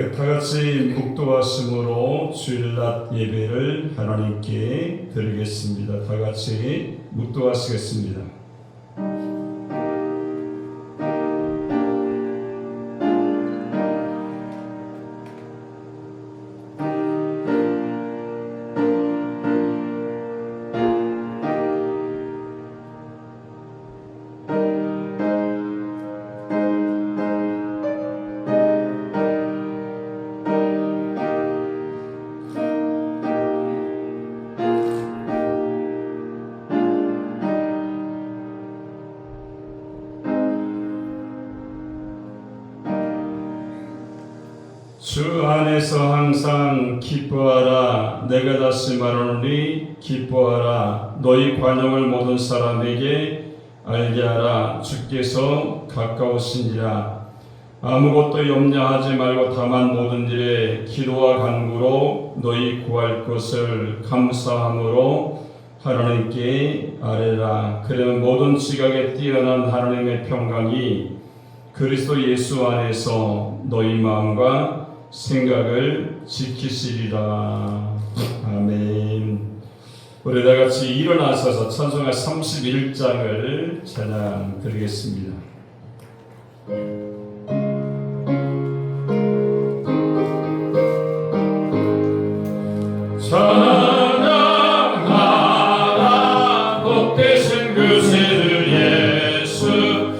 다 같이 묵도하심으로 주일낮 예배를 하나님께 드리겠습니다. 다 같이 묵도하시겠습니다. 주 안에서 항상 기뻐하라. 내가 다시 말하노니 기뻐하라. 너희 관용을 모든 사람에게 알게 하라. 주께서 가까우시니라. 아무것도 염려하지 말고 다만 모든 일에 기도와 간구로 너희 구할 것을 감사함으로 하나님께 아뢰라. 그러면 모든 지각에 뛰어난 하나님의 평강이 그리스도 예수 안에서 너희 마음과 생각을 지키시리라. 아멘. 우리 다 같이 일어나셔서 찬송가 31장을 찬양 드리겠습니다. 찬양하라. 복되신 그 새들 예수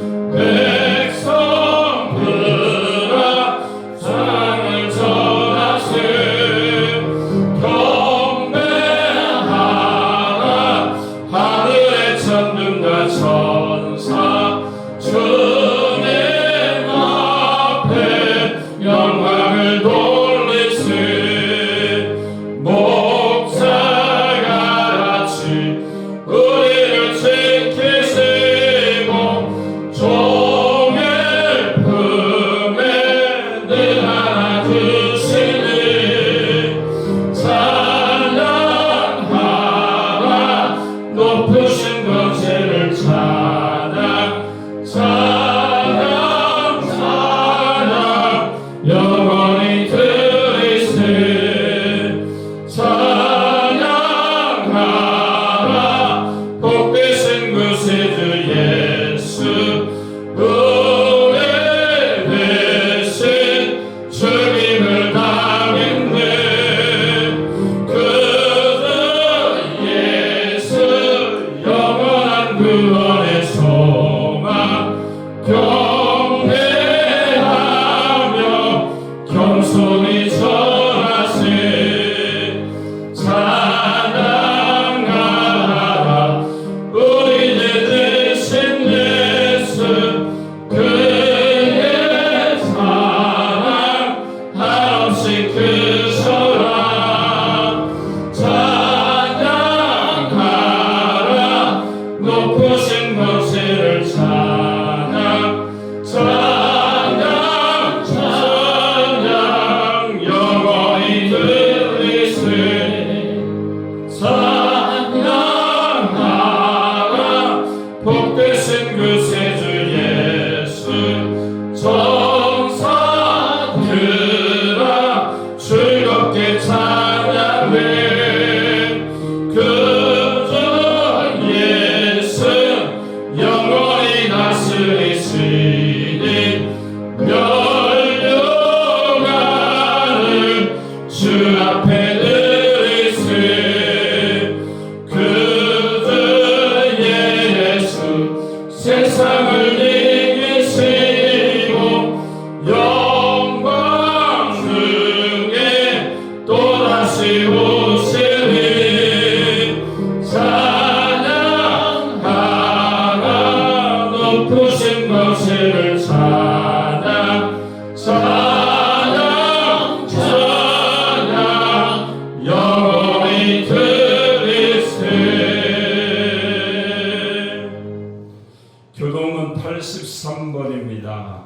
교동은 83번입니다.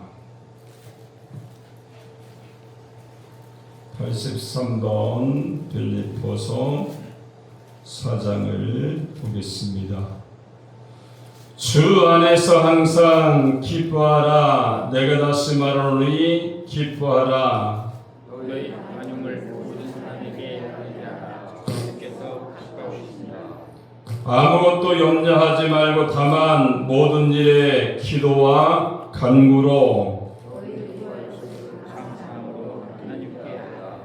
83번 빌립보서 4장을 보겠습니다. 주 안에서 항상 기뻐하라. 내가 다시 말하노니 기뻐하라. 너희 관용을 모든 사람에게 알리라. 주께서 가까우시니라. 아무것도 염려하지 말고 다만 모든 일에 기도와 간구로 감사함으로 하나님께 하라.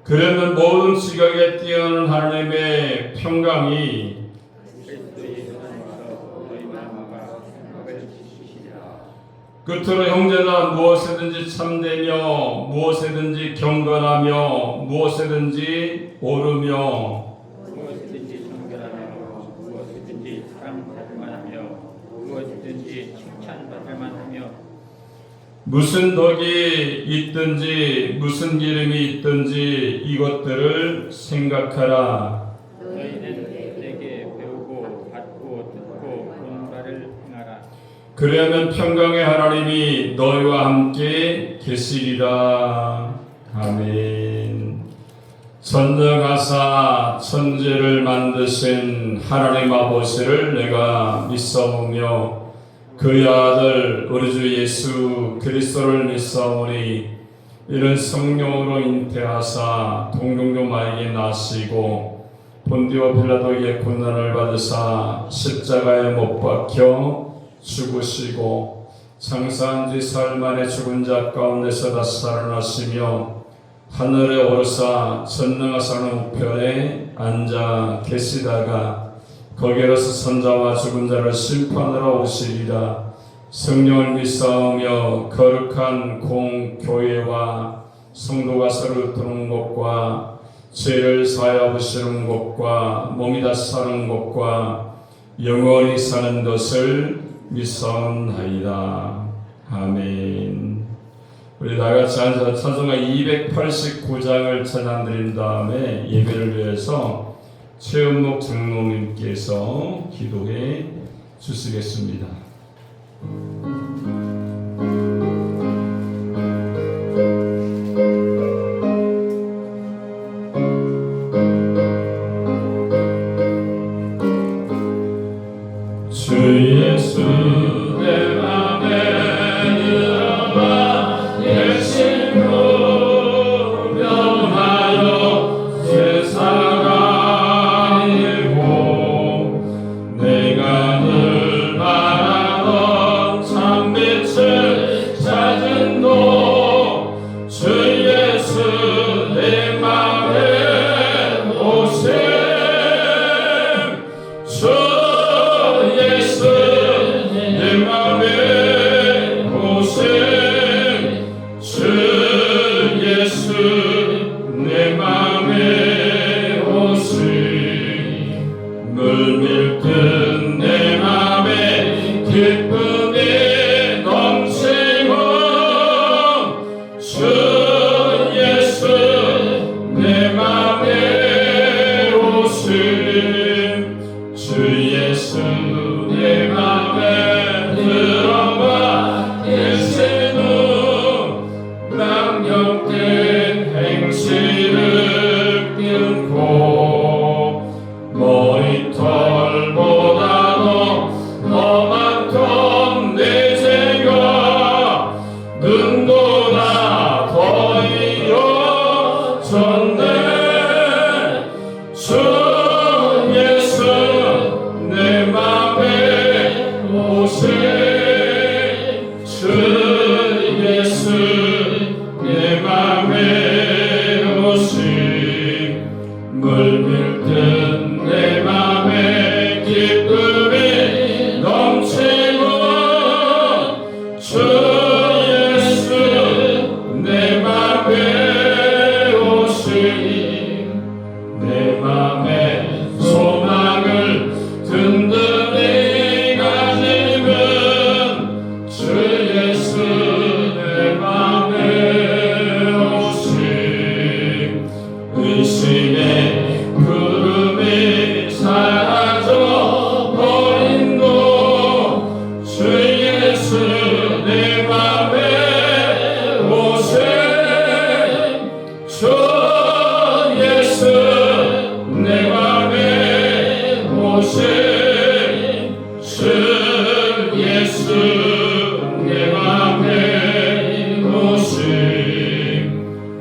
그러면 모든 지각에 뛰어난 하나님의 평강이 그리스도 예수 안에서 너희 마음과 생각을 지키시리라. 끝으로 형제나 무엇이든지 참되며 무엇이든지 경건하며 무엇이든지 오르며 무엇이든지 정결하며 무엇이든지 사랑받을 만하며 무엇이든지 칭찬받을 만하며 무슨 덕이 있든지 무슨 기름이 있든지 이것들을 생각하라. 너희는 내게 배우고 받고 듣고 본 바를 행하라. 그리하면 평강의 하나님이 너희와 함께 계시리라. 아멘. 전능하사 천지를 만드신 하나님 아버지를 내가 믿사오며 그의 아들 우리 주 예수 그리스도를 믿사오니 이는 성령으로 잉태하사 동정녀 마에게 나시고 본디오 빌라도에게 고난을 받으사 십자가에 못 박혀 죽으시고 장사한 지 사흘 만에 죽은 자 가운데서 다시 살아나시며 하늘에 오르사 전능하사는 우편에 앉아 계시다가 거기에서 선자와 죽은 자를 심판하러 오시리라. 성령을 믿사오며 거룩한 공교회와 성도가 서로 드는 것과 죄를 사하여 보시는 것과 몸이 다시 사는 것과 영원히 사는 것을 믿사옵나이다. 아멘. 우리 다같이 앉아서 찬송가 289장을 찬양드린 다음에 예배를 위해서 최은목 장로님께서 기도해 주시겠습니다. 주 예수 내 맘에 들어와 예수로 변하여 세상을 알고 내가 늘 바라던 참빛을 찾은 주 예수 내 맘에 오셈. 주 예수 내 맘에 오셈. 주 예수 내 맘에 오셈. 물밀듯 내 맘에 기쁨이 넘치고 주 예수 내 맘에 오심. 주 예수 내 맘에 들어와 계시는 낭령된 행실을 끊고 머리털보다도 더 많던 내 죄가 눈보다 더 이어졌네. 주 예수 내 맘에 오세. 주 예수 내 맘에 오시. 물밀듯 내 맘에 기쁨이 넘치고 주 예수 내 맘에 오시. 내 맘에 소망을 든든히 가지면 주 예수 내 맘에 오시. 의심의 구름이 사라져 버린도 주 예수 내 맘에 오세. 주 예수 내 맘에 오세. 주 예수 내 맘에 오세.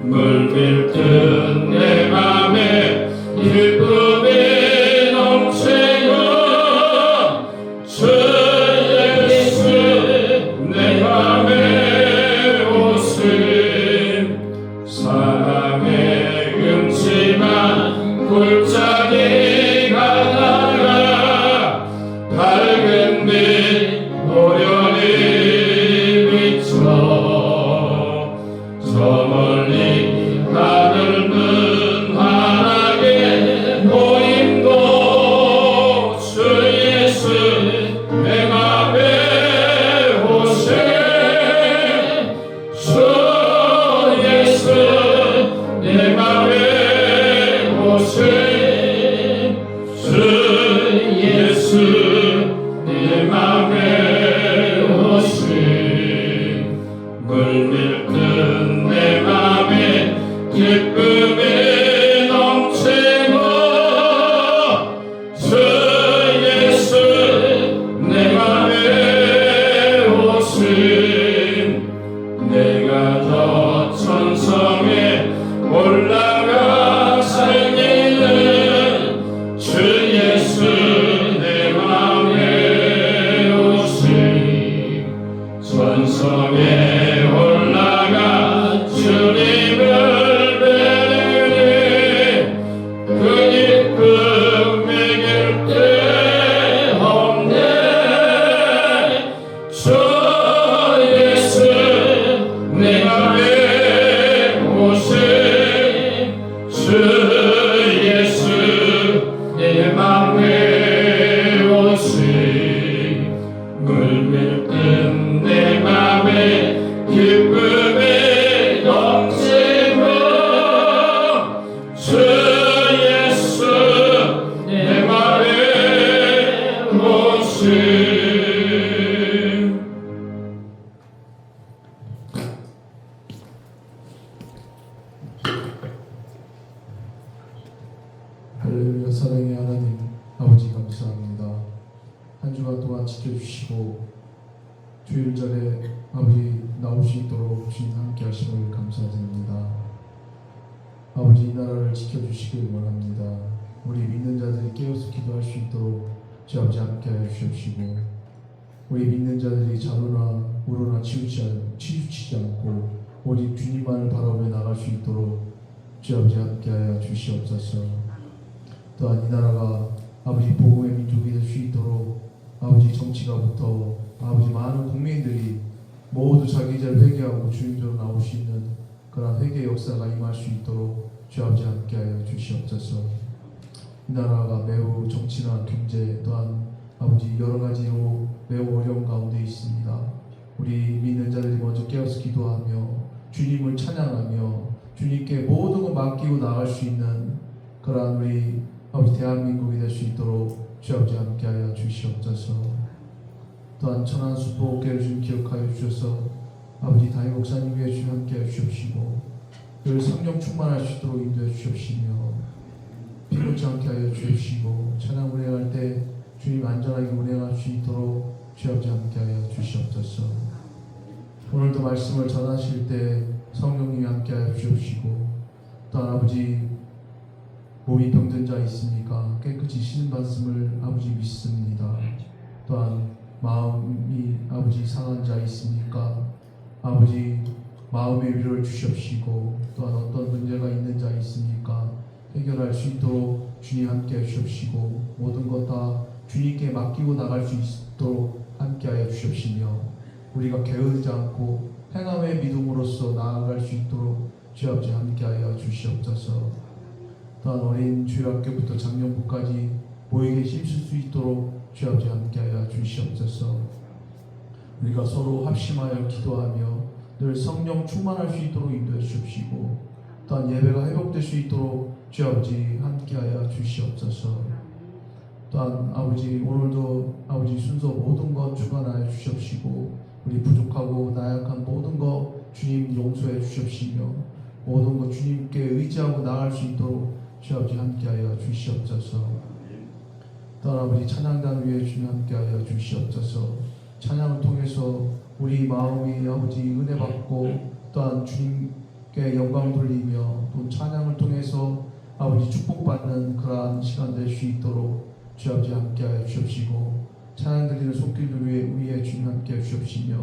물밀 모신 할렐루야. 사랑의 하나님 아버지 감사합니다. 한 주간 동안 지켜주시고 주일 전에 아버지 나올 수 있도록 주님 함께 하심을 감사드립니다. 아버지 이 나라를 지켜주시길 원합니다. 우리 믿는 자들이 깨어서 기도할 수 있도록 주 아버지 함께 하여 주시옵시고 우리 믿는 자들이 좌로나 우로나 치우치지 않고 오직 주님만을 바라보며 나갈 수 있도록 주 아버지 함께 하여 주시옵소서. 또한 이 나라가 아버지 복음의 민족이 될 수 있도록 아버지 정치가부터 아버지 많은 국민들이 모두 자기 죄를 회개하고 주님께로 나올 수 있는 그런 회개 역사가 임할 수 있도록 주 아버지 함께하여 주시옵소서. 이 나라가 매우 정치나 경제 또한 아버지 여러 가지로 매우 어려운 가운데 있습니다. 우리 믿는 자들이 먼저 깨어서 기도하며 주님을 찬양하며 주님께 모든 걸 맡기고 나갈 수 있는 그러한 우리 아버지 대한민국이 될 수 있도록 주 아버지 함께하여 주시옵소서. 또한 천안 수포교회를 주님 기억하여 주셔서 아버지 다희 목사님께 주님 함께하여 주옵시고 늘 성령 충만할 수 있도록 인도해 주옵시며 피곤치 않게 하여 주옵시고 찬양 운행할 때 주님 안전하게 운행할 수 있도록 주 아버지 함께하여 주시옵소서. 오늘도 말씀을 전하실 때 성령님이 함께하여 주옵시고 또한 아버지 몸이 병든 자 있습니까? 깨끗이 신받음을 아버지 믿습니다. 또한 마음이 아버지 상한 자 있습니까? 아버지 마음의 위로를 주시옵시고 또한 어떤 문제가 있는 자 있습니까? 해결할 수 있도록 주님 함께 해주시옵시고 모든 것 다 주님께 맡기고 나갈 수 있도록 함께하여 주시옵시며 우리가 게으르지 않고 행함의 믿음으로써 나아갈 수 있도록 주 아버지 함께하여 주시옵소서. 또한 어린 주일학교부터 작년부까지 모이게 힘쓸 수 있도록 주 아버지 함께하여 주시옵소서. 우리가 서로 합심하여 기도하며 늘 성령 충만할 수 있도록 인도해 주시옵시고 또한 예배가 회복될 수 있도록 주 아버지 함께하여 주시옵소서. 또한 아버지 오늘도 아버지 순서 모든 것 주관하여 주시옵시고 우리 부족하고 나약한 모든 것 주님 용서해 주시옵시며 모든 것 주님께 의지하고 나아갈 수 있도록 주 아버지 함께하여 주시옵소서. 또한 아버지 찬양단 위에 주님 함께하여 주시옵소서. 찬양을 통해서 우리 마음이 아버지 은혜 받고 또한 주님께 영광 돌리며 또 찬양을 통해서 아버지 축복받는 그러한 시간 될 수 있도록 주 아버지 함께하여 주옵시고 찬양 드리는 손길들 위에 주님 함께하여 주옵시며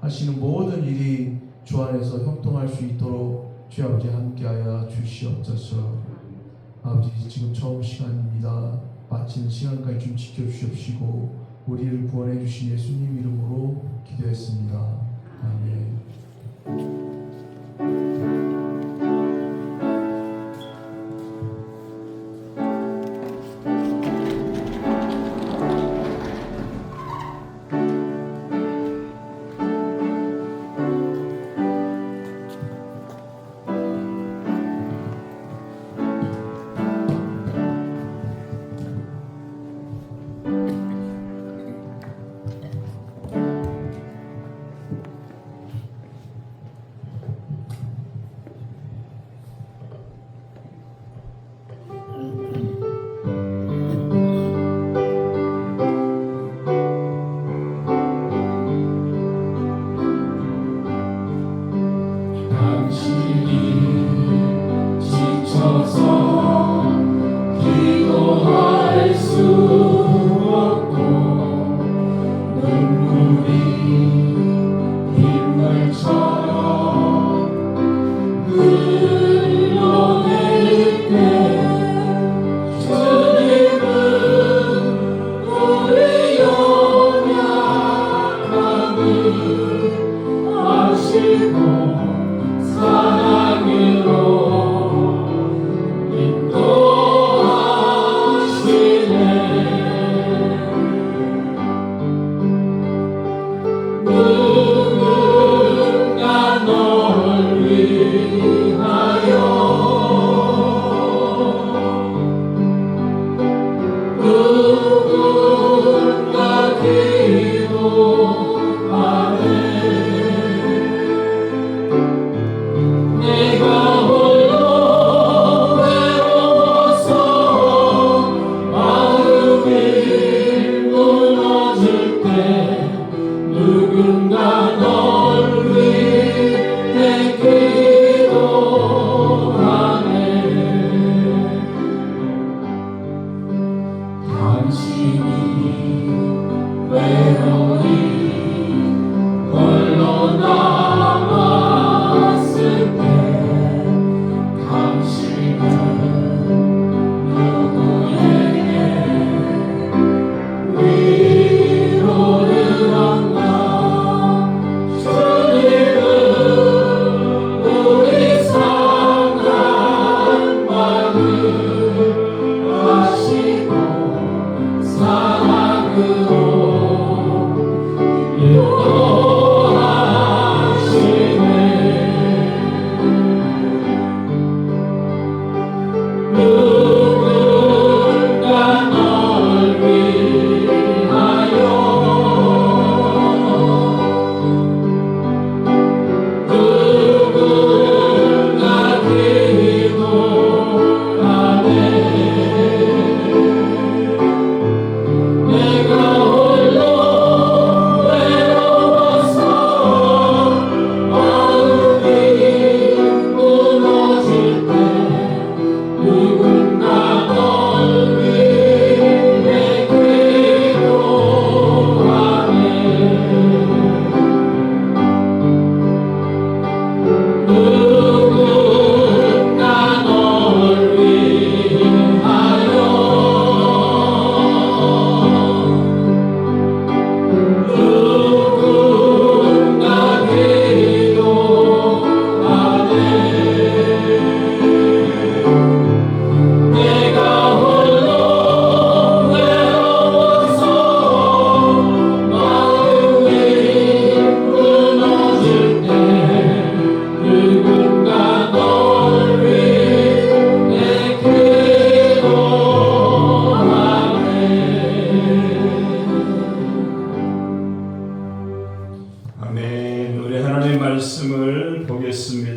하시는 모든 일이 주 안에서 형통할 수 있도록 주 아버지 함께하여 주시옵소서. 아버지 지금 처음 시간입니다. 마치는 시간까지 좀 지켜주시옵시고 우리를 구원해 주신 예수님 이름으로 기도했습니다. 아멘.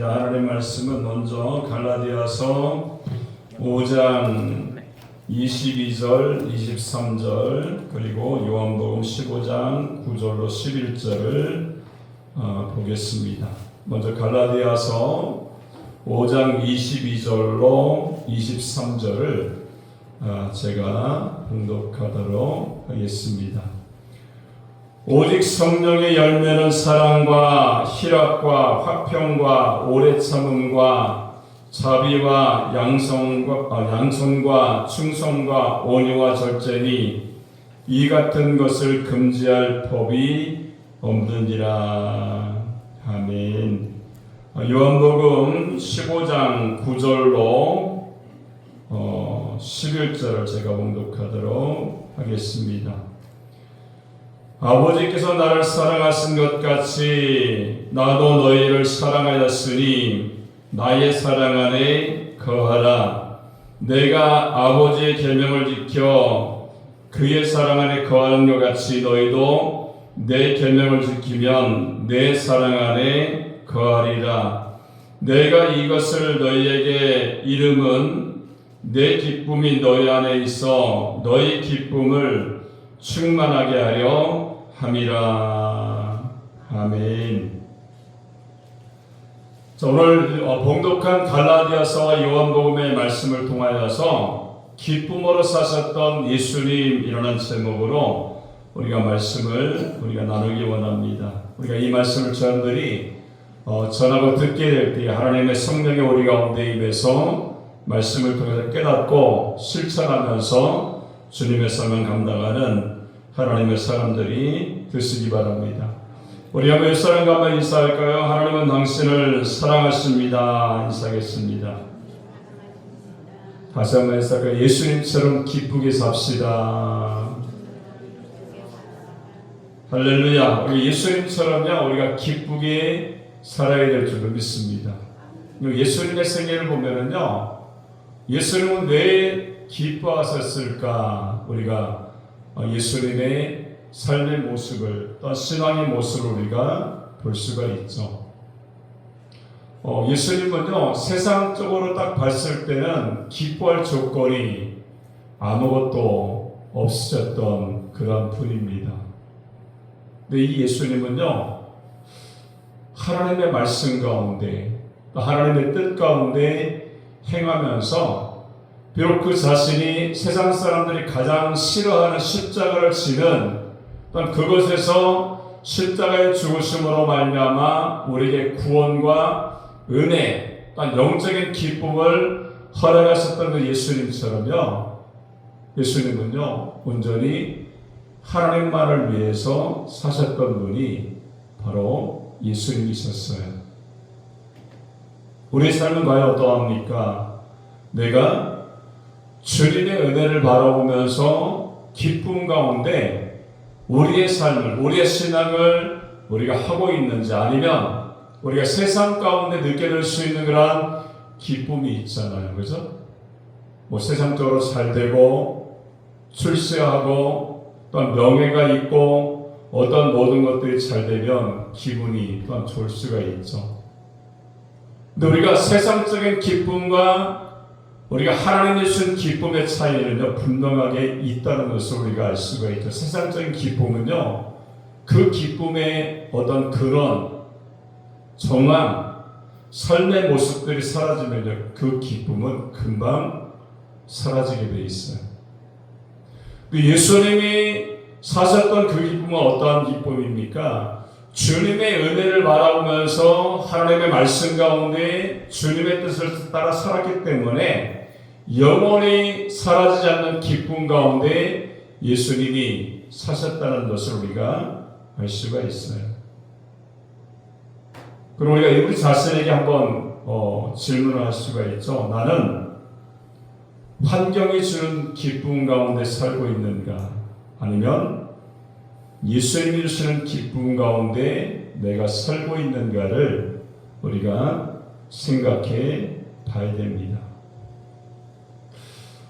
하겠습니다. 하나님 말씀은 먼저 갈라디아서 5장 22절, 23절 그리고 요한복음 15장 9절로 11절을 보겠습니다. 먼저 갈라디아서 5장 22절로 23절을 제가 봉독하도록 하겠습니다. 오직 성령의 열매는 사랑과 희락과 화평과 오래 참음과 자비와 양손과 충성과 온유와 절제니 이 같은 것을 금지할 법이 없느니라. 아멘. 요한복음 15장 9절로 11절을 제가 봉독하도록 하겠습니다. 아버지께서 나를 사랑하신 것 같이 나도 너희를 사랑하였으니 나의 사랑 안에 거하라. 내가 아버지의 계명을 지켜 그의 사랑 안에 거하는 것 같이 너희도 내 계명을 지키면 내 사랑 안에 거하리라. 내가 이것을 너희에게 이름은 내 기쁨이 너희 안에 있어 너희 기쁨을 충만하게 하려 함이라. 아멘. 자, 오늘 봉독한 갈라디아서와 요한복음의 말씀을 통하여서 기쁨으로 사셨던 예수님이라는 제목으로 우리가 말씀을 나누기 원합니다. 우리가 이 말씀을 저들이 전하고 듣게 될 때 하나님의 성령이 우리 가운데 임해서 말씀을 통해서 깨닫고 실천하면서 주님의 삶을 감당하는 하나님의 사람들이 되시기 바랍니다. 우리 한번 옆사람과 한번 인사할까요? 하나님은 당신을 사랑하십니다. 인사하겠습니다. 다시 한번 인사할까요? 예수님처럼 기쁘게 삽시다. 할렐루야. 우리 예수님처럼요 우리가 기쁘게 살아야 될 줄로 믿습니다. 예수님의 생애를 보면은요 예수님은 왜 기뻐하셨을까? 우리가 예수님의 삶의 모습을 또 신앙의 모습을 우리가 볼 수가 있죠. 예수님은요 세상적으로 딱 봤을 때는 기뻐할 조건이 아무것도 없으셨던 그런 분입니다. 근데 이 예수님은요 하나님의 말씀 가운데 또 하나님의 뜻 가운데 행하면서 비록 그 자신이 세상 사람들이 가장 싫어하는 십자가를 지는 또한 그것에서 십자가의 죽으심으로 말미암아 우리에게 구원과 은혜 또한 영적인 기쁨을 허락하셨던 그 예수님처럼요 예수님은요 온전히 하나님만을 위해서 사셨던 분이 바로 예수님이셨어요. 우리의 삶은 과연 어떠합니까? 내가 주님의 은혜를 바라보면서 기쁨 가운데 우리의 삶을, 우리의 신앙을 우리가 하고 있는지 아니면 우리가 세상 가운데 느껴질 수 있는 그런 기쁨이 있잖아요. 그죠? 뭐 세상적으로 잘 되고 출세하고 또한 명예가 있고 어떤 모든 것들이 잘 되면 기분이 또한 좋을 수가 있죠. 근데 우리가 세상적인 기쁨과 우리가 하나님이 주신 기쁨의 차이는요 분명하게 있다는 것을 우리가 알 수가 있죠. 세상적인 기쁨은요 그 기쁨의 어떤 그런 정황 삶의 모습들이 사라지면요 그 기쁨은 금방 사라지게 돼 있어요. 예수님이 사셨던 그 기쁨은 어떠한 기쁨입니까? 주님의 은혜를 바라보면서 하나님의 말씀 가운데 주님의 뜻을 따라 살았기 때문에 영원히 사라지지 않는 기쁨 가운데 예수님이 사셨다는 것을 우리가 알 수가 있어요. 그럼 우리가 우리 자신에게 한번 질문을 할 수가 있죠. 나는 환경이 주는 기쁨 가운데 살고 있는가? 아니면 예수님이 주시는 기쁨 가운데 내가 살고 있는가를 우리가 생각해 봐야 됩니다.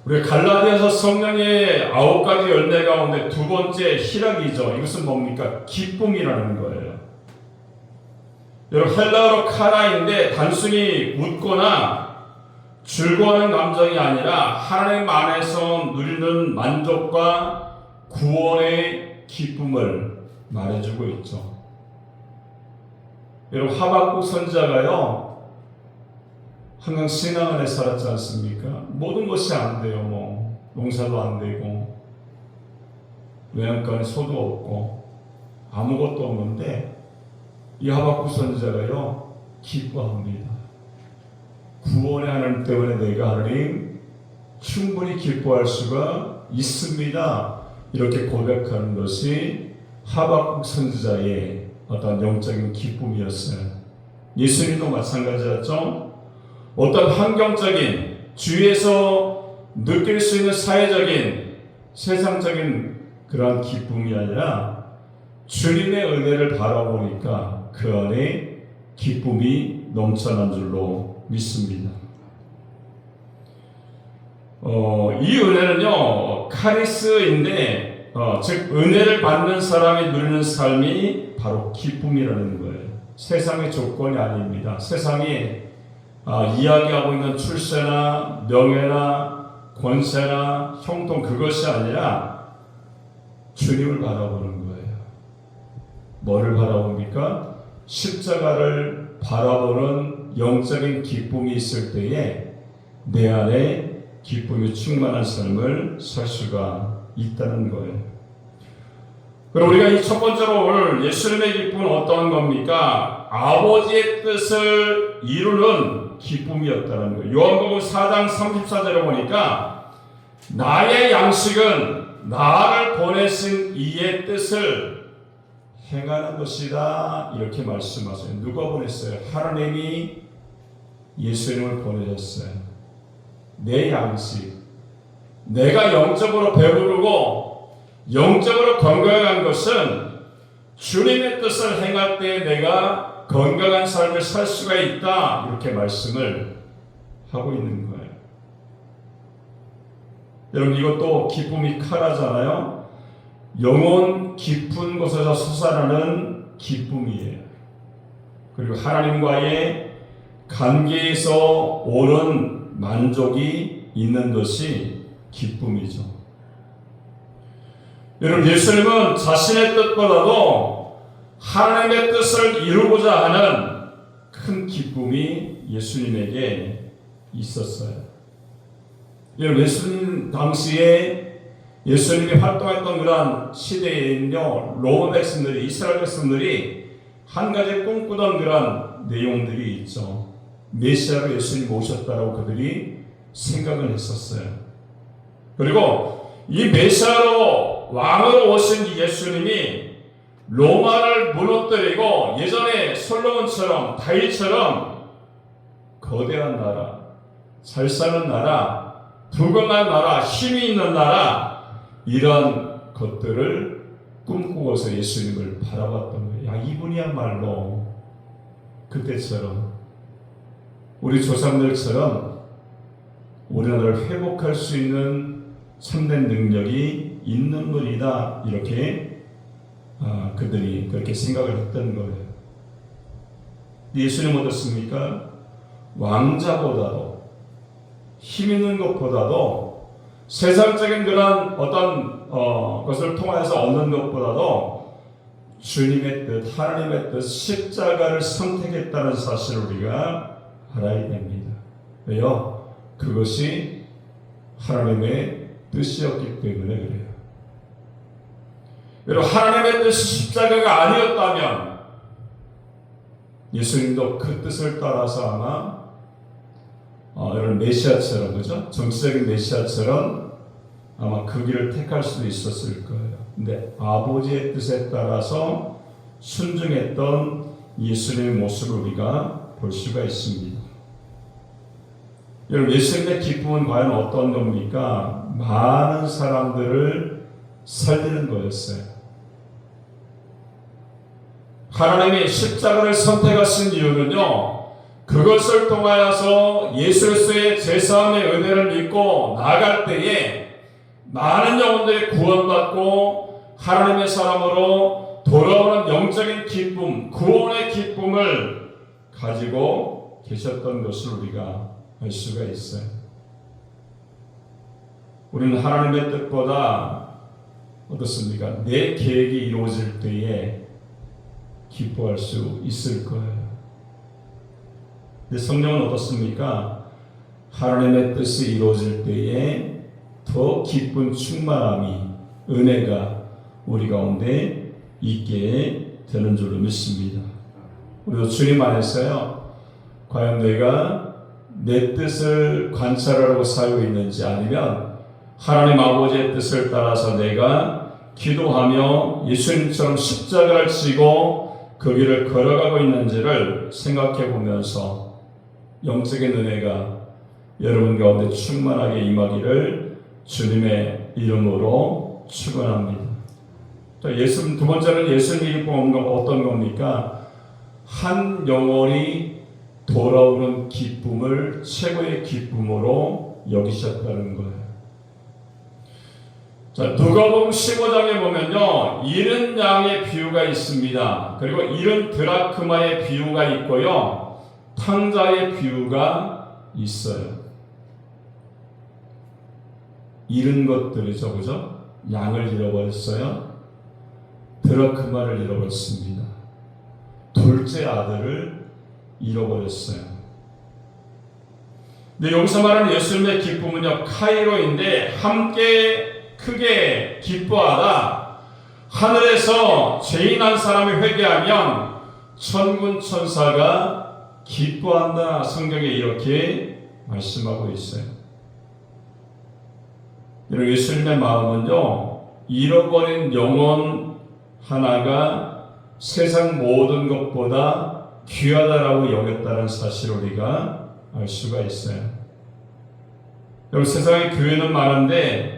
우리 갈라디아서 성령의 9가지 열매 가운데 두 번째 희락이죠. 이것은 뭡니까? 기쁨이라는 거예요. 여러분 헬라어로 카라인데 단순히 웃거나 즐거워하는 감정이 아니라 하나님 안에서 누리는 만족과 구원의 기쁨을 말해주고 있죠. 여러분 하박국 선지자가요 항상 신앙 안에 살았지 않습니까? 모든 것이 안 돼요. 뭐 농사도 안 되고 외양간에 소도 없고 아무것도 없는데 이 하박국 선지자가요 기뻐합니다. 구원의 하나님 때문에 내가 하나님 충분히 기뻐할 수가 있습니다. 이렇게 고백하는 것이 하박국 선지자의 어떤 영적인 기쁨이었어요. 예수님도 마찬가지였죠. 어떤 환경적인 주위에서 느낄 수 있는 사회적인 세상적인 그런 기쁨이 아니라 주님의 은혜를 바라보니까 그 안에 기쁨이 넘쳐난 줄로 믿습니다. 이 은혜는요 카리스인데 즉 은혜를 받는 사람이 누리는 삶이 바로 기쁨이라는 거예요. 세상의 조건이 아닙니다. 세상이 이야기하고 있는 출세나 명예나 권세나 형통 그것이 아니라 주님을 바라보는 거예요. 뭐를 바라봅니까? 십자가를 바라보는 영적인 기쁨이 있을 때에 내 안에 기쁨이 충만한 삶을 살 수가 있다는 거예요. 그럼 우리가 이 첫 번째로 오늘 예수님의 기쁨은 어떤 겁니까? 아버지의 뜻을 이루는 기쁨이었다는 거예요. 요한복음 4장 34절에 보니까 나의 양식은 나를 보내신 이의 뜻을 행하는 것이다 이렇게 말씀하세요. 누가 보냈어요? 하나님이 예수님을 보내셨어요. 내 양식, 내가 영적으로 배부르고 영적으로 건강한 것은 주님의 뜻을 행할 때 내가 건강한 삶을 살 수가 있다 이렇게 말씀을 하고 있는 거예요. 여러분 이것도 기쁨이 카라잖아요. 영혼 깊은 곳에서 솟아나는 기쁨이에요. 그리고 하나님과의 관계에서 오는 만족이 있는 것이 기쁨이죠. 여러분 예수님은 자신의 뜻보다도 하나님의 뜻을 이루고자 하는 큰 기쁨이 예수님에게 있었어요. 여러분 예수님 당시에 예수님이 활동했던 그런 시대에는요 로마 백성들이 이스라엘 백성들이 한 가지 꿈꾸던 그런 내용들이 있죠. 메시아로 예수님 오셨다라고 그들이 생각을 했었어요. 그리고 이 메시아로 왕으로 오신 이 예수님이 로마를 무너뜨리고 예전에 솔로몬처럼 다윗처럼 거대한 나라, 잘 사는 나라, 부강한 나라, 힘이 있는 나라 이런 것들을 꿈꾸고서 예수님을 바라봤던 거예요. 야, 이분이야말로 그때처럼 우리 조상들처럼 우리나라를 회복할 수 있는 참된 능력이 있는 분이다 이렇게 그들이 그렇게 생각을 했던 거예요. 예수님 어떻습니까? 왕자보다도 힘 있는 것보다도 세상적인 그런 어떤 것을 통해서 얻는 것보다도 주님의 뜻, 하나님의 뜻, 십자가를 선택했다는 사실을 우리가 알아야 됩니다. 왜요? 그것이 하나님의 뜻이었기 때문에 그래요. 여러분 하나님의 뜻이 십자가가 아니었다면 예수님도 그 뜻을 따라서 아마 여러분 메시아처럼 그죠? 정치적인 메시아처럼 아마 그 길을 택할 수도 있었을 거예요. 근데 아버지의 뜻에 따라서 순종했던 예수님의 모습을 우리가 볼 수가 있습니다. 여러분 예수님의 기쁨은 과연 어떤 겁니까? 많은 사람들을 살리는 거였어요. 하나님이 십자가를 선택하신 이유는요, 그것을 통하여서 예수 그리스도의 제사함의 은혜를 믿고 나아갈 때에 많은 영혼들이 구원받고 하나님의 사람으로 돌아오는 영적인 기쁨, 구원의 기쁨을 가지고 계셨던 것을 우리가 알 수가 있어요. 우리는 하나님의 뜻보다 어떻습니까? 내 계획이 이루어질 때에 기뻐할 수 있을 거예요. 근데 성령은 어떻습니까? 하나님의 뜻이 이루어질 때에 더 기쁜 충만함이, 은혜가 우리 가운데 있게 되는 줄로 믿습니다. 우리도 주님 안에서요, 과연 내가 내 뜻을 관찰하고 살고 있는지, 아니면 하나님 아버지의 뜻을 따라서 내가 기도하며 예수님처럼 십자가를 지고 그 길을 걸어가고 있는지를 생각해 보면서 영적인 은혜가 여러분 가운데 충만하게 임하기를 주님의 이름으로 축원합니다. 두 번째는 예수님의 기쁨은 어떤 겁니까? 한 영혼이 돌아오는 기쁨을 최고의 기쁨으로 여기셨다는 거예요. 자, 누가복음 15장에 보면요, 70양의 비유가 있습니다. 그리고 70드라크마의 비유가 있고요, 탕자의 비유가 있어요. 잃은 것들이죠, 그죠? 양을 잃어버렸어요. 드라크마를 잃어버렸습니다. 둘째 아들을 잃어버렸어요. 근데 여기서 말하는 예수님의 기쁨은요, 카이로인데, 함께 크게 기뻐하다. 하늘에서 죄인 한 사람이 회개하면 천군 천사가 기뻐한다. 성경에 이렇게 말씀하고 있어요. 예수님의 마음은요, 잃어버린 영혼 하나가 세상 모든 것보다 귀하다라고 여겼다는 사실을 우리가 알 수가 있어요. 여러분, 세상에 교회는 많은데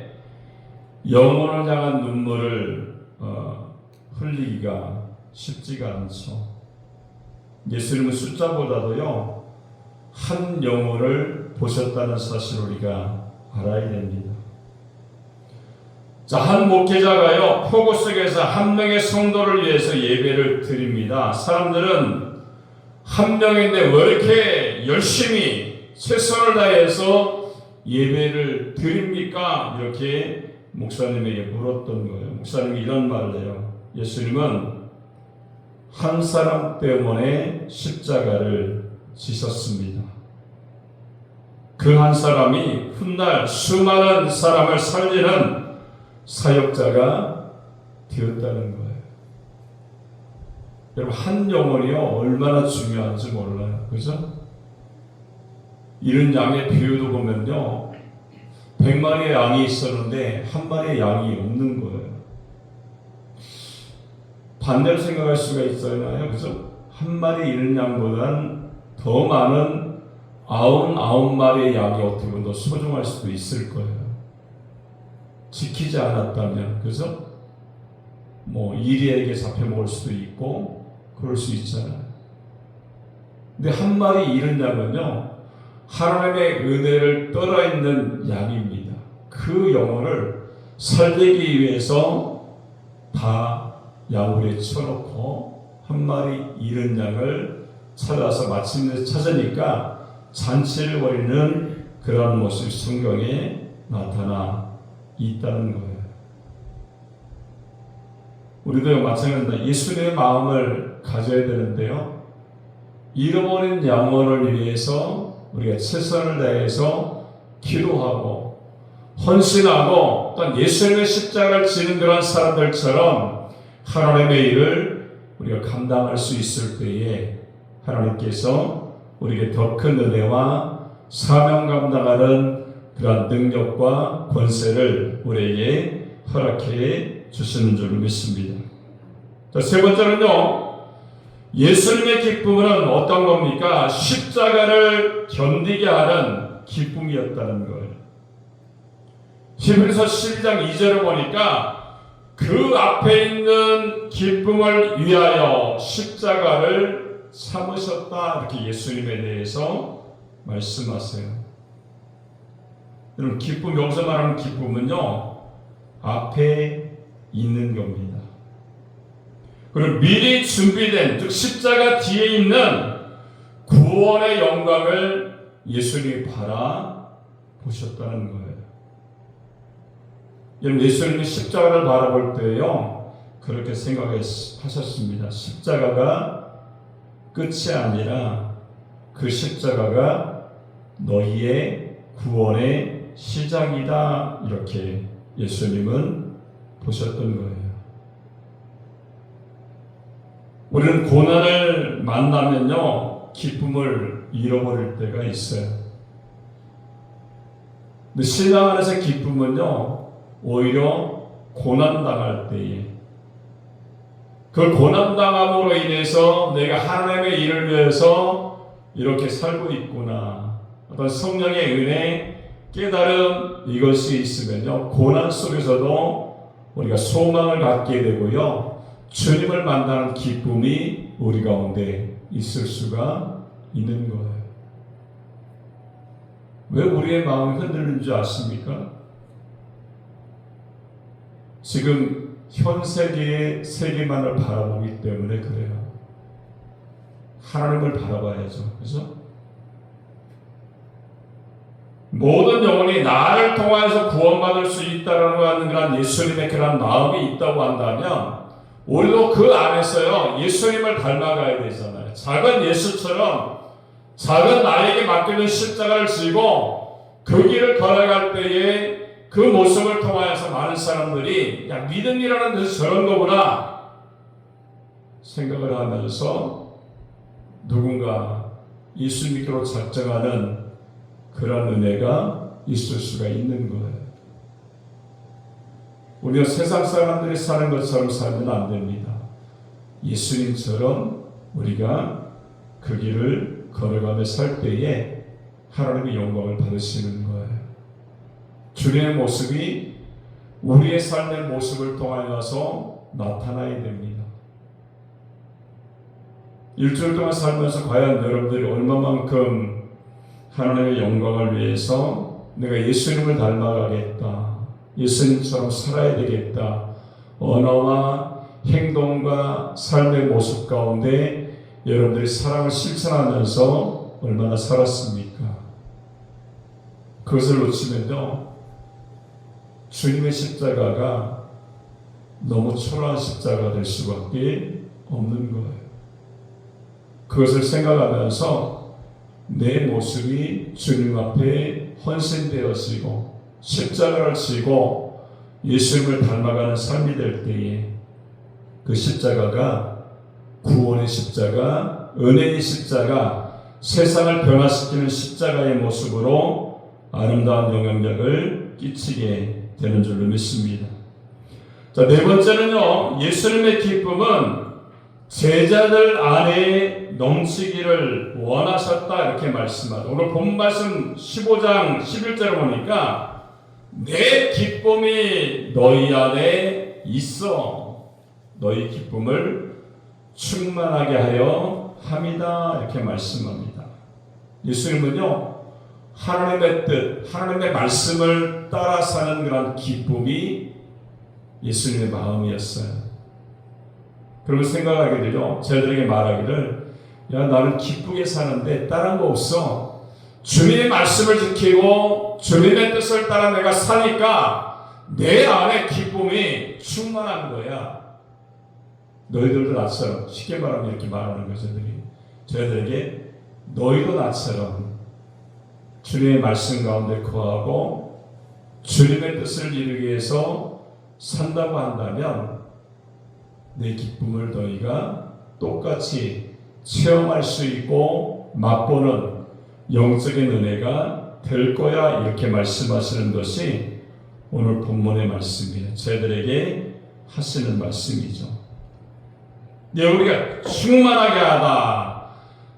영혼을 향한 눈물을 흘리기가 쉽지가 않죠. 예수님은 숫자보다도요, 한 영혼을 보셨다는 사실을 우리가 알아야 됩니다. 자, 한 목회자가요, 포구 속에서 한 명의 성도를 위해서 예배를 드립니다. 사람들은 한 명인데 왜 이렇게 열심히 최선을 다해서 예배를 드립니까? 이렇게 목사님에게 물었던 거예요. 목사님이 이런 말을 해요. 예수님은 한 사람 때문에 십자가를 지셨습니다. 그 한 사람이 훗날 수많은 사람을 살리는 사역자가 되었다는 거예요. 여러분, 한 영혼이요, 얼마나 중요한지 몰라요. 그죠? 이런 양의 비유도 보면요, 100마리의 양이 있었는데 한 마리의 양이 없는 거예요. 반대로 생각할 수가 있잖아요. 그죠? 한 마리 잃은 양보단 더 많은 99마리의 양이 어떻게 보면 더 소중할 수도 있을 거예요. 지키지 않았다면, 그죠? 이리에게 잡혀먹을 수도 있고 그럴 수 있잖아요. 근데 한 마리 잃은 양은요, 하나님의 은혜를 떠나있는 양입니다. 그 영혼을 살리기 위해서 다 양울에 쳐놓고 한 마리 잃은 양을 찾아서 마침내 찾으니까 잔치를 벌이는 그런 모습이 성경에 나타나 있다는 거예요. 우리도 마찬가지입니다. 예수님의 마음을 가져야 되는데요, 잃어버린 영혼을 위해서 우리가 최선을 다해서 기도하고 헌신하고 또한 예수님의 십자가를 지는 그런 사람들처럼 하나님의 일을 우리가 감당할 수 있을 때에 하나님께서 우리에게 더 큰 은혜와 사명 감당하는 그런 능력과 권세를 우리에게 허락해 주시는 줄 믿습니다. 자, 세 번째는요, 예수님의 기쁨은 어떤 겁니까? 십자가를 견디게 하는 기쁨이었다는 거예요. 히브리서 12장 2절을 보니까 그 앞에 있는 기쁨을 위하여 십자가를 참으셨다, 이렇게 예수님에 대해서 말씀하세요. 여러분, 기쁨, 여기서 말하는 기쁨은요, 앞에 있는 겁니다. 그리고 미리 준비된, 즉 십자가 뒤에 있는 구원의 영광을 예수님이 바라보셨다는 거예요. 여러분, 예수님이 십자가를 바라볼 때요, 그렇게 생각하셨습니다. 십자가가 끝이 아니라 그 십자가가 너희의 구원의 시작이다. 이렇게 예수님은 보셨던 거예요. 우리는 고난을 만나면요, 기쁨을 잃어버릴 때가 있어요. 근데 신앙 안에서 기쁨은요, 오히려 고난당할 때에, 그 고난당함으로 인해서 내가 하나님의 일을 위해서 이렇게 살고 있구나, 어떤 성령의 은혜, 깨달음, 이것이 있으면요, 고난 속에서도 우리가 소망을 갖게 되고요, 주님을 만나는 기쁨이 우리 가운데 있을 수가 있는 거예요. 왜 우리의 마음이 흔들리는 줄 아십니까? 지금 현 세계의 세계만을 바라보기 때문에 그래요. 하나님을 바라봐야죠. 그죠? 모든 영혼이 나를 통해서 구원받을 수 있다는 그런 예수님의 그런 마음이 있다고 한다면 우리도 그 안에서요, 예수님을 닮아가야 되잖아요. 작은 예수처럼 작은 나에게 맡겨진 십자가를 지고 그 길을 걸어갈 때에 그 모습을 통하여서 많은 사람들이 야, 믿음이라는 것이 저런 거구나 생각을 하면서 누군가 예수 믿기로 작정하는 그런 은혜가 있을 수가 있는 거예요. 우리가 세상 사람들이 사는 것처럼 살면 안 됩니다. 예수님처럼 우리가 그 길을 걸어가며 살 때에 하나님의 영광을 받으시는 거예요. 주님의 모습이 우리의 삶의 모습을 통하여서 나타나야 됩니다. 일주일 동안 살면서 과연 여러분들이 얼마만큼 하나님의 영광을 위해서 내가 예수님을 닮아가겠다, 예수님처럼 살아야 되겠다, 언어와 행동과 삶의 모습 가운데 여러분들이 사랑을 실천하면서 얼마나 살았습니까? 그것을 놓치면요, 주님의 십자가가 너무 초라한 십자가가 될 수밖에 없는 거예요. 그것을 생각하면서 내 모습이 주님 앞에 헌신되어지고 십자가를 지고 예수님을 닮아가는 삶이 될 때에 그 십자가가 구원의 십자가, 은혜의 십자가, 세상을 변화시키는 십자가의 모습으로 아름다운 영향력을 끼치게 되는 줄로 믿습니다. 자, 네 번째는요, 예수님의 기쁨은 제자들 안에 넘치기를 원하셨다 이렇게 말씀하죠. 오늘 본 말씀 15장 11절을 보니까 내 기쁨이 너희 안에 있어 너희 기쁨을 충만하게 하여 함이다 이렇게 말씀합니다. 예수님은요, 하나님의 뜻, 하나님의 말씀을 따라 사는 그런 기쁨이 예수님의 마음이었어요. 그러면 생각하게 되죠. 저희들에게 말하기를, 야, 나는 기쁘게 사는데 다른 거 없어. 주님의 말씀을 지키고 주님의 뜻을 따라 내가 사니까 내 안에 기쁨이 충만한 거야. 너희들도 나처럼, 쉽게 말하면 이렇게 말하는 거죠. 저희들에게 너희도 나처럼 주님의 말씀 가운데 거하고 주님의 뜻을 이루기 위해서 산다고 한다면 내 기쁨을 너희가 똑같이 체험할 수 있고 맛보는 영적인 은혜가 될 거야 이렇게 말씀하시는 것이 오늘 본문의 말씀이에요. 저희들에게 하시는 말씀이죠. 네, 우리가 충만하게 하다,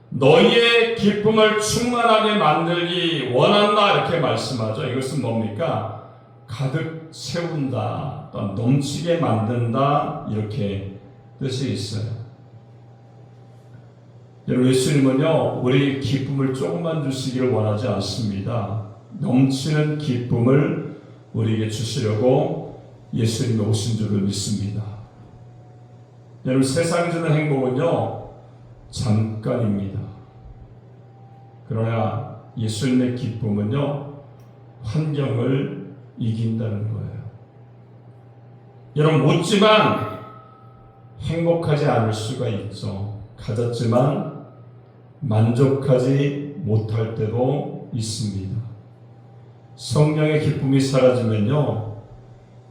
너희의 기쁨을 충만하게 만들기 원한다 이렇게 말씀하죠. 이것은 뭡니까? 가득 채운다, 또 넘치게 만든다 이렇게 뜻이 있어요. 여러분, 예수님은요, 우리 기쁨을 조금만 주시기를 원하지 않습니다. 넘치는 기쁨을 우리에게 주시려고 예수님이 오신 줄을 믿습니다. 여러분, 세상이 주는 행복은요, 잠깐입니다. 그러나 예수님의 기쁨은요, 환경을 이긴다는 거예요. 여러분, 묻지만 행복하지 않을 수가 있죠. 가졌지만 만족하지 못할 때도 있습니다. 성령의 기쁨이 사라지면요,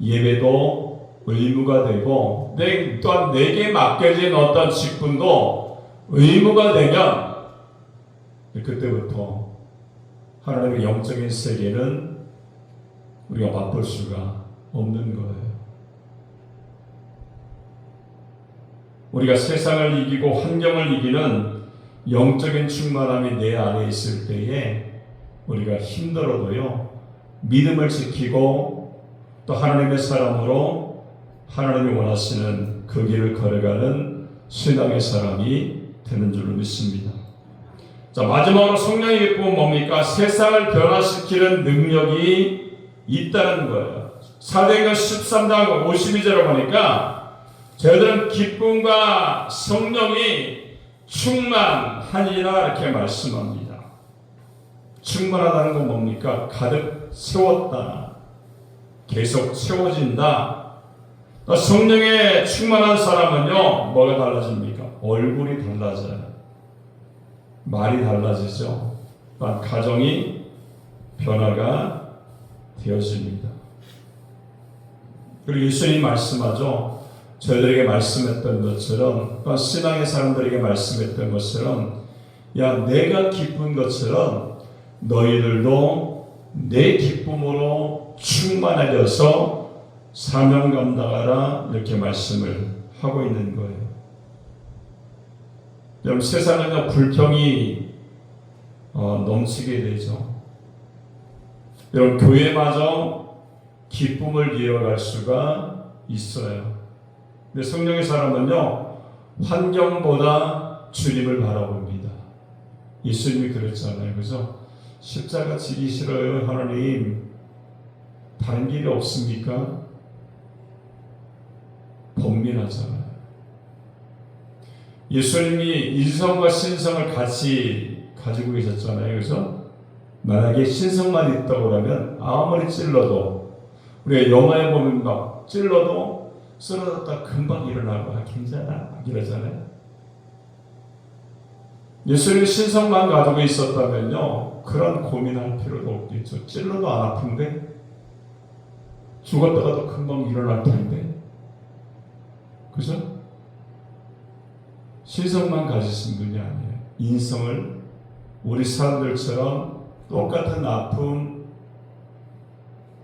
예배도 의무가 되고, 또한 내게 맡겨진 어떤 직분도 의무가 되면, 그때부터 하나님의 영적인 세계는 우리가 맛볼 수가 없는 거예요. 우리가 세상을 이기고 환경을 이기는 영적인 충만함이 내 안에 있을 때에 우리가 힘들어도요, 믿음을 지키고 또 하나님의 사람으로 하나님이 원하시는 그 길을 걸어가는 신앙의 사람이 되는 줄로 믿습니다. 자, 마지막으로 성령의 기쁨은 뭡니까? 세상을 변화시키는 능력이 있다는 거예요. 사도행전 13장 52절에 보니까 저희들은 기쁨과 성령이 충만하니라 이렇게 말씀합니다. 충만하다는 건 뭡니까? 가득 채웠다. 계속 채워진다. 성령에 충만한 사람은요, 뭐가 달라집니까? 얼굴이 달라져요. 말이 달라지죠. 또한 가정이 변화가 되어집니다. 그리고 예수님이 말씀하죠. 저희들에게 말씀했던 것처럼, 또한 신앙의 사람들에게 말씀했던 것처럼, 야, 내가 기쁜 것처럼 너희들도 내 기쁨으로 충만해져서 사명 감당하라, 이렇게 말씀을 하고 있는 거예요. 여러분, 세상은요, 불평이 넘치게 되죠. 여러분, 교회마저 기쁨을 이어갈 수가 있어요. 근데 성령의 사람은요, 환경보다 주님을 바라봅니다. 예수님이 그랬잖아요. 그죠? 십자가 지기 싫어요, 하나님. 다른 길이 없습니까? 번민하잖아요. 예수님이 인성과 신성을 같이 가지고 계셨잖아요. 그래서 만약에 신성만 있다고 하면 아무리 찔러도, 우리가 영화에 보면 막 찔러도 쓰러졌다 금방 일어나고 괜찮아 이러잖아요. 예수님이 신성만 가지고 있었다면요, 그런 고민할 필요도 없겠죠. 찔러도 안 아픈데, 죽었다가도 금방 일어날 텐데, 그죠? 신성만 가지신 분이 아니에요. 인성을 우리 사람들처럼 똑같은 아픔,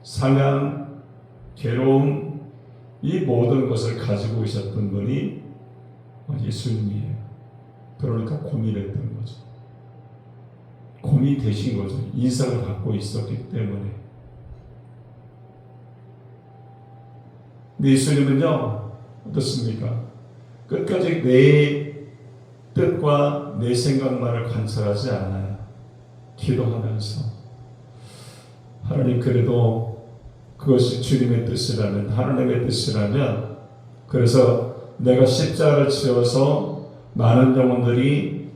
상향, 괴로움, 이 모든 것을 가지고 계셨던 분이 예수님이에요. 그러니까 고민했던 거죠. 고민되신 거죠. 인성을 갖고 있었기 때문에. 근데 예수님은요, 어떻습니까? 끝까지 내 뜻과 내 생각만을 관찰하지 않아요. 기도하면서 하나님, 그래도 그것이 주님의 뜻이라면, 하나님의 뜻이라면, 그래서 내가 십자가를 지어서 많은 영혼들이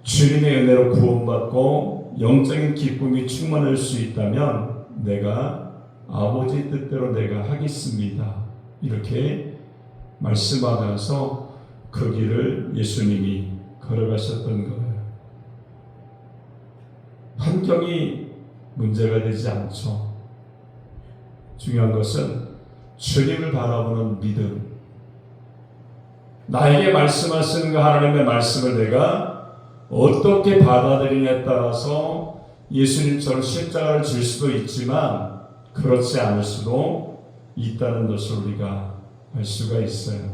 주님의 은혜로 구원받고 영적인 기쁨이 충만할 수 있다면 내가 아버지 뜻대로 내가 하겠습니다. 이렇게 말씀하면서 그 길을 예수님이 걸어가셨던 거예요. 환경이 문제가 되지 않죠. 중요한 것은 주님을 바라보는 믿음. 나에게 말씀하시는 그 하나님의 말씀을 내가 어떻게 받아들이냐에 따라서 예수님처럼 십자가를 질 수도 있지만 그렇지 않을 수도 있다는 것을 우리가 알 수가 있어요.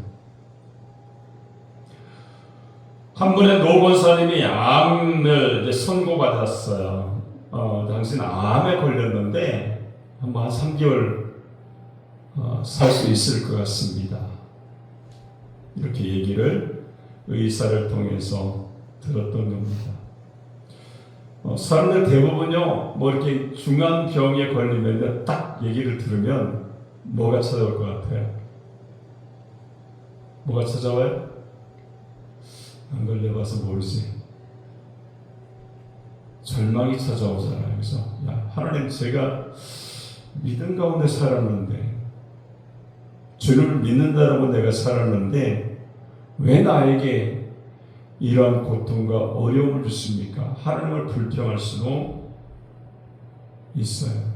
한 분의 노 권사님이 암을 선고받았어요. 당신 암에 걸렸는데 한 3개월 살 수 있을 것 같습니다. 이렇게 얘기를 의사를 통해서 들었던 겁니다. 사람들 대부분요, 뭐 이렇게 중한 병에 걸리면 딱 얘기를 들으면 뭐가 찾아올 것 같아요? 뭐가 찾아와요? 안 걸려봐서 모르지. 절망이 찾아오잖아요. 그래서 야, 하나님, 제가 믿음 가운데 살았는데, 주를 믿는다라고 내가 살았는데 왜 나에게 이러한 고통과 어려움을 주십니까? 하나님을 불평할 수도 있어요.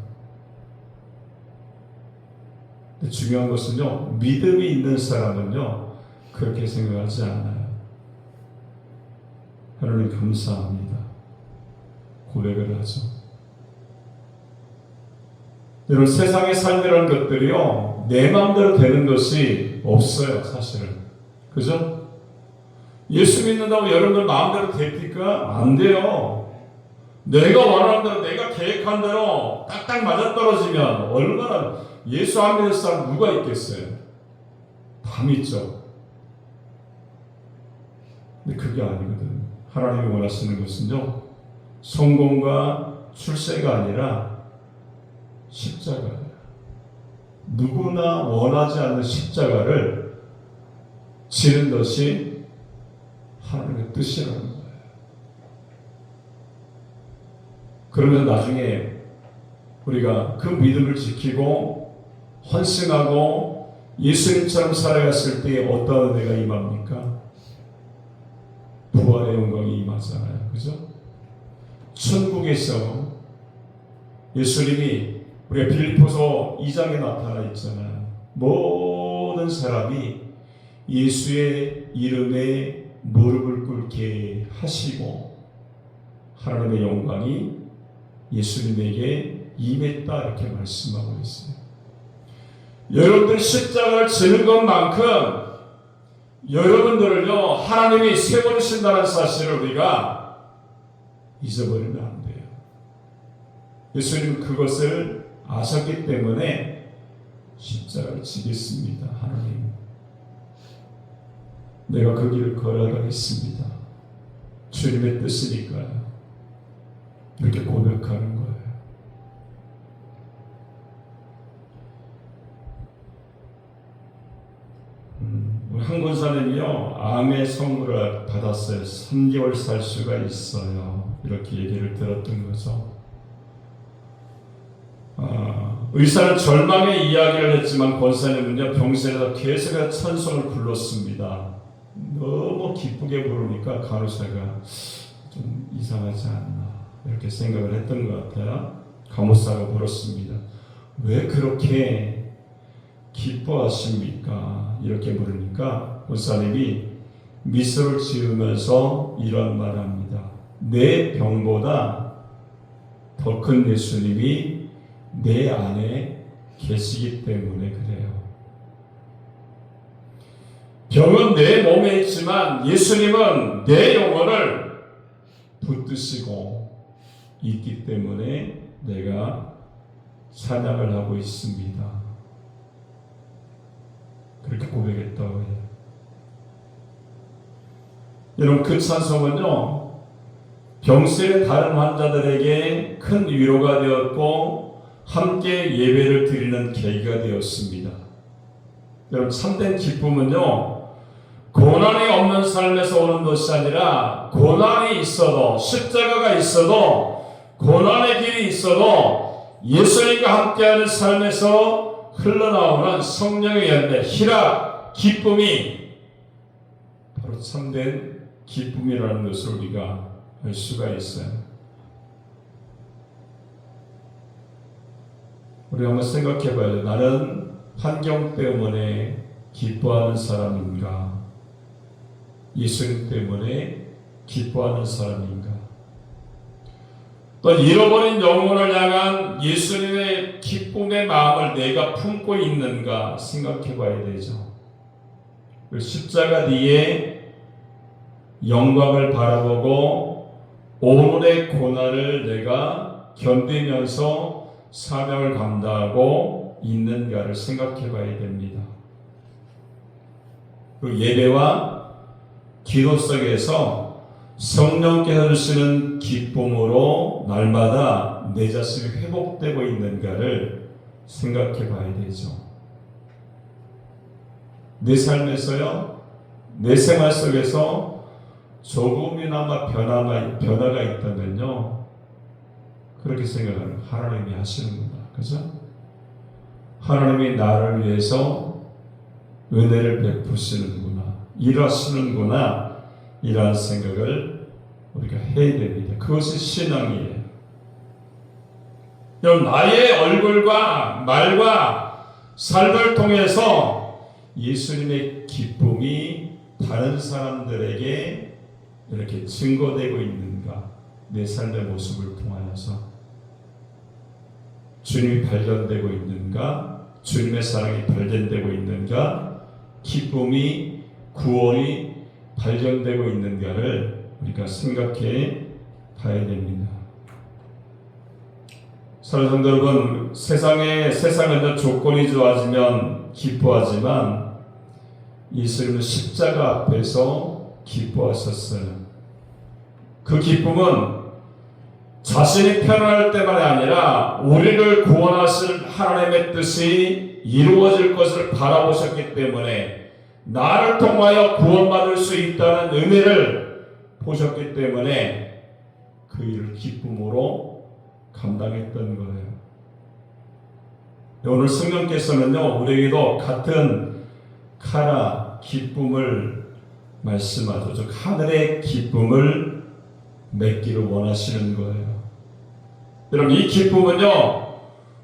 근데 중요한 것은요, 믿음이 있는 사람은요 그렇게 생각하지 않아요. 하나님 감사합니다. 고백을 하죠. 여러분, 세상의 삶이라는 것들이요, 내 마음대로 되는 것이 없어요, 사실은. 그죠? 예수 믿는다고 여러분들 마음대로 됩니까? 안 돼요. 내가 원하는 대로, 내가 계획한 대로 딱딱 맞아떨어지면 얼마나, 예수 안 믿는 사람 누가 있겠어요? 다 믿죠. 근데 그게 아니거든. 하나님이 원하시는 것은요, 성공과 출세가 아니라 십자가예요. 누구나 원하지 않는 십자가를 지는 것이 하나님의 뜻이라는 거예요. 그러면 나중에 우리가 그 믿음을 지키고 헌신하고 예수님처럼 살아갔을 때 어떤 은혜가 임합니까? 부활의 영광이 임하잖아요. 그죠? 천국에서 예수님이 우리가 빌립보서 2장에 나타나 있잖아요. 모든 사람이 예수의 이름에 무릎을 꿇게 하시고 하나님의 영광이 예수님에게 임했다, 이렇게 말씀하고 있어요. 여러분들 십자가를 지는 것만큼 여러분들을요, 하나님이 세워주신다는 사실을 우리가 잊어버리면 안 돼요. 예수님은 그것을 아셨기 때문에 십자가를 지겠습니다. 하나님, 내가 그 길을 걸어가겠습니다. 주님의 뜻이니까요. 이렇게 고백하는 거예요. 우리 한 권사님이요, 암의 선물을 받았어요. 3개월 살 수가 있어요. 이렇게 얘기를 들었던 거죠. 의사는 절망의 이야기를 했지만 권사님은요, 병실에서 계속 찬송을 불렀습니다. 너무 기쁘게 부르니까 간호사가 좀 이상하지 않나, 이렇게 생각을 했던 것 같아요. 간호사가 물었습니다. 왜 그렇게 기뻐하십니까? 이렇게 물으니까 권사님이 미소를 지으면서 이런 말합니다. 내 병보다 더 큰 예수님이 내 안에 계시기 때문에 그래요. 병은 내 몸에 있지만 예수님은 내 영혼을 붙드시고 있기 때문에 내가 찬양을 하고 있습니다. 그렇게 고백했다고 해요. 여러분, 그 찬송은요, 병실의 다른 환자들에게 큰 위로가 되었고 함께 예배를 드리는 계기가 되었습니다. 여러분, 참된 기쁨은요, 고난이 없는 삶에서 오는 것이 아니라 고난이 있어도, 십자가가 있어도, 고난의 길이 있어도 예수님과 함께하는 삶에서 흘러나오는 성령의 열매, 희락, 기쁨이 바로 참된 기쁨이라는 것을 우리가 알 수가 있어요. 우리 한번 생각해 봐요. 나는 환경 때문에 기뻐하는 사람인가? 예수님 때문에 기뻐하는 사람인가? 또 잃어버린 영혼을 향한 예수님의 기쁨의 마음을 내가 품고 있는가 생각해 봐야 되죠. 십자가 뒤에 영광을 바라보고 오늘의 고난을 내가 견디면서 사명을 감당하고 있는가를 생각해 봐야 됩니다. 그 예배와 기도 속에서 성령께서 주시는 기쁨으로 날마다 내 자신이 회복되고 있는가를 생각해 봐야 되죠. 내 삶에서요, 내 생활 속에서 조금이나마 변화가 있다면요, 그렇게 생각하는 하나님이 하시는구나. 그죠? 하나님이 나를 위해서 은혜를 베푸시는구나, 일하시는구나, 이러한 생각을 우리가 해야 됩니다. 그것이 신앙이에요. 여러분, 나의 얼굴과 말과 삶을 통해서 예수님의 기쁨이 다른 사람들에게 이렇게 증거되고 있는가? 내 삶의 모습을 통하여서 주님이 발견되고 있는가? 주님의 사랑이 발견되고 있는가? 기쁨이, 구원이 발견되고 있는가를 우리가 생각해 봐야 됩니다. 사랑하는 성도 여러분, 세상은 조건이 좋아지면 기뻐하지만 예수님은 십자가 앞에서 기뻐하셨어요. 그 기쁨은 자신이 편안할 때만이 아니라 우리를 구원하실 하나님의 뜻이 이루어질 것을 바라보셨기 때문에, 나를 통하여 구원받을 수 있다는 은혜를 보셨기 때문에 그 일을 기쁨으로 감당했던 거예요. 오늘 성령께서는요, 우리에게도 같은 카나 기쁨을 말씀하죠. 즉 하늘의 기쁨을 맺기를 원하시는 거예요. 여러분, 이 기쁨은요,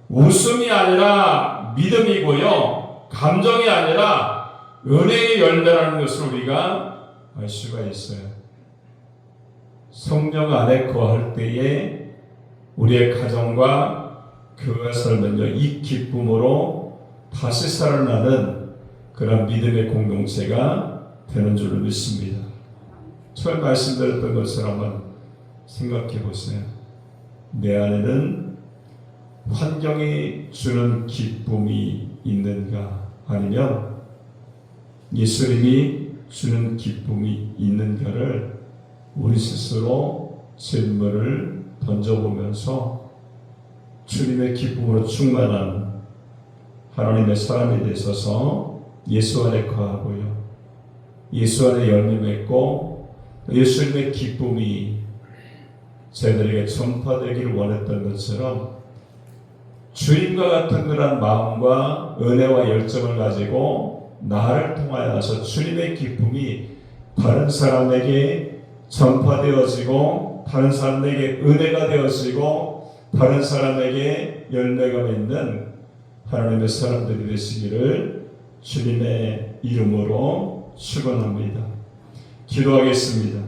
웃음이 아니라 믿음이고요, 감정이 아니라 은혜의 열매라는 것을 우리가 알 수가 있어요. 성령 안에 거할 때에 우리의 가정과 교회 삶은요, 이 기쁨으로 다시 살아나는 그런 믿음의 공동체가 되는 줄로 믿습니다. 처음 말씀드렸던 것을 한번 생각해 보세요. 내 안에는 환경이 주는 기쁨이 있는가, 아니면 예수님이 주는 기쁨이 있는가를 우리 스스로 질문을 던져보면서 주님의 기쁨으로 충만한 하나님의 사람이 되셔서 예수 안에 거하고요, 예수 안에 열매 맺고 예수님의 기쁨이 저희들에게 전파되기를 원했던 것처럼 주님과 같은 그런 마음과 은혜와 열정을 가지고 나를 통하여서 주님의 기쁨이 다른 사람에게 전파되어지고 다른 사람에게 은혜가 되어지고 다른 사람에게 열매가 맺는 하나님의 사람들이 되시기를 주님의 이름으로 축원합니다. 기도하겠습니다.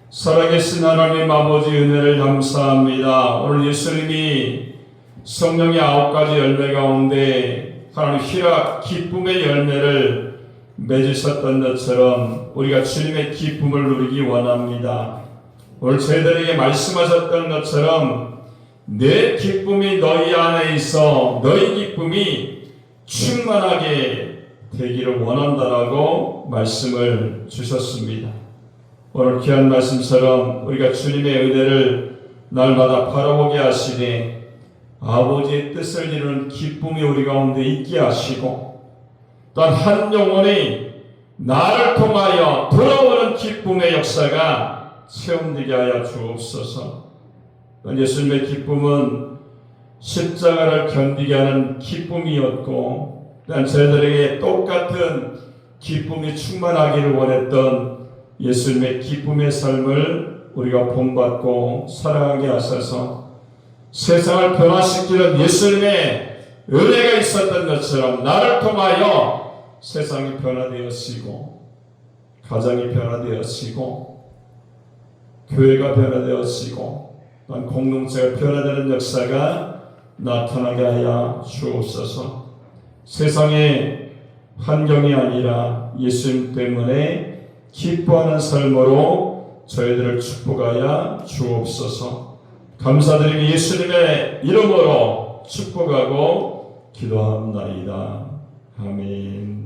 살아계신 하나님 아버지, 은혜를 감사합니다. 오늘 예수님이 성령의 9가지 열매 가운데 하나님 희락, 기쁨의 열매를 맺으셨던 것처럼 우리가 주님의 기쁨을 누리기 원합니다. 오늘 저희들에게 말씀하셨던 것처럼 내 기쁨이 너희 안에 있어 너희 기쁨이 충만하게 되기를 원한다라고 말씀을 주셨습니다. 오늘 귀한 말씀처럼 우리가 주님의 은혜를 날마다 바라보게 하시되 아버지의 뜻을 이루는 기쁨이 우리 가운데 있게 하시고, 또한 한 영혼이 나를 통하여 돌아오는 기쁨의 역사가 체험되게 하여 주옵소서. 예수님의 기쁨은 십자가를 견디게 하는 기쁨이었고, 또한 저희들에게 똑같은 기쁨이 충만하기를 원했던 예수님의 기쁨의 삶을 우리가 본받고 살아가게 하셔서 세상을 변화시키는 예수님의 은혜가 있었던 것처럼 나를 통하여 세상이 변화되었시고, 가정이 변화되었시고, 교회가 변화되었시고, 또한 공동체가 변화되는 역사가 나타나게 하여 주옵소서. 세상의 환경이 아니라 예수님 때문에 기뻐하는 삶으로 저희들을 축복하여 주옵소서. 감사드리며 예수님의 이름으로 축복하고 기도합니다. 아멘.